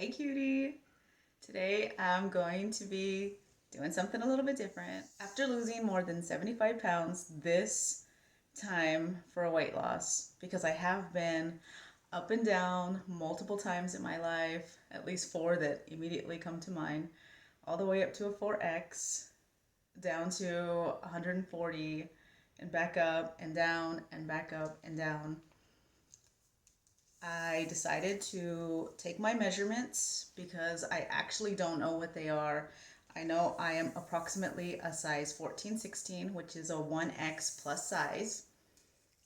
Hey cutie! Today I'm going to be doing something a little bit different. After losing more than 75 pounds this time for a weight loss, because I have been up and down multiple times in my life, at least four that immediately come to mind, all the way up to a 4X, down to 140, and back up and down and back up and down. I decided to take my measurements because I actually don't know what they are. I know I am approximately a size 14-16, which is a 1X plus size.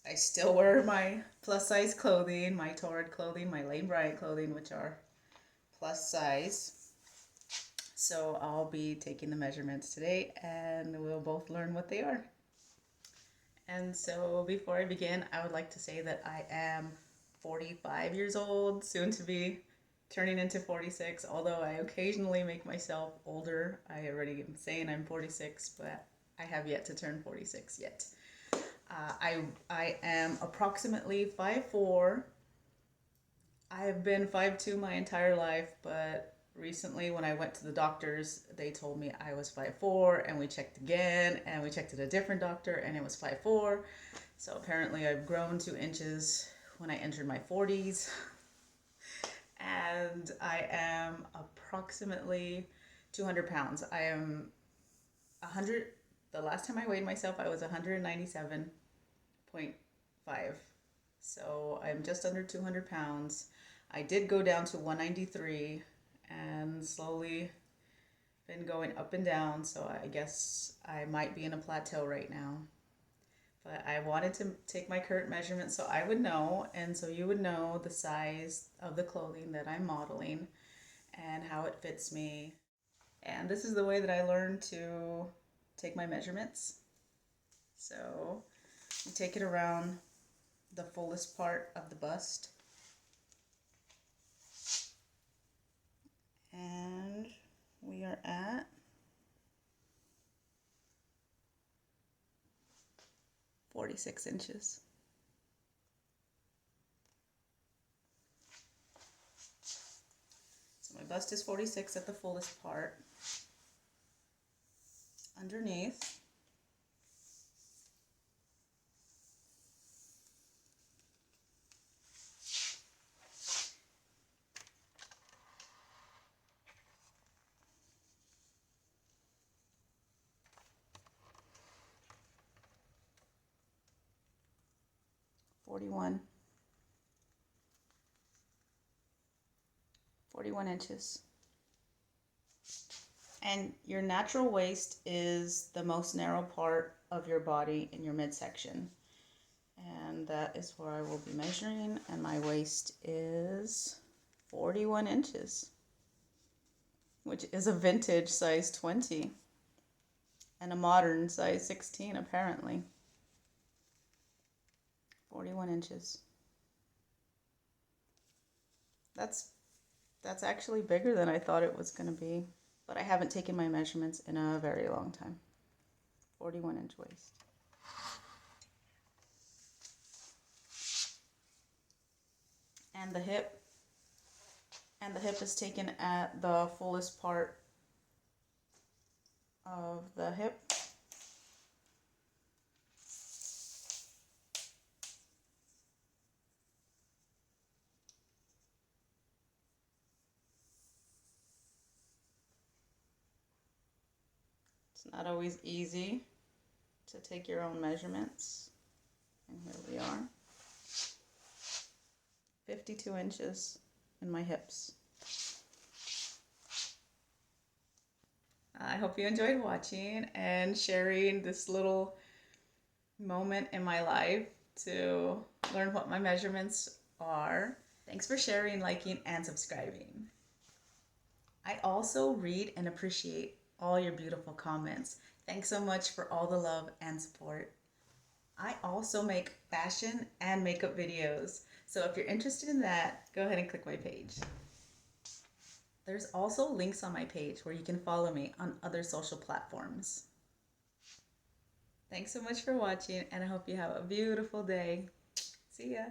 I still wear my plus size clothing, my Torrid clothing, my Lane Bryant clothing, which are plus size. So I'll be taking the measurements today and we'll both learn what they are. And so before I begin, I would like to say that I am 45 years old, soon to be turning into 46, although I occasionally make myself older. I already am saying I'm 46, but I have yet to turn 46 yet. I am approximately 5'4". I have been 5'2" my entire life, but recently when I went to the doctors, they told me I was 5'4", and we checked again, and we checked at a different doctor, and it was 5'4". So apparently I've grown 2 inches when I entered my 40s. And I am approximately 200 pounds. I am 100, the last time I weighed myself, I was 197.5. So I'm just under 200 pounds. I did go down to 193 and slowly been going up and down. So I guess I might be in a plateau right now. But I wanted to take my current measurements so I would know, and so you would know the size of the clothing that I'm modeling and how it fits me. And this is the way that I learned to take my measurements. So you take it around the fullest part of the bust. And we are at 46 inches. So my bust is 46 at the fullest part. Underneath, forty-one inches. And your natural waist is the most narrow part of your body in your midsection. And that is where I will be measuring. And my waist is 41 inches, which is a vintage size 20 and a modern size 16 apparently. 41 inches. That's actually bigger than I thought it was going to be, but I haven't taken my measurements in a very long time. 41-inch waist. And the hip is taken at the fullest part of the hip. It's not always easy to take your own measurements. And here we are. 52 inches in my hips. I hope you enjoyed watching and sharing this little moment in my life to learn what my measurements are. Thanks for sharing, liking, and subscribing. I also read and appreciate all your beautiful comments. Thanks so much for all the love and support. I also make fashion and makeup videos, so if you're interested in that, go ahead and click my page. There's also links on my page where you can follow me on other social platforms. Thanks so much for watching, and I hope you have a beautiful day. See ya.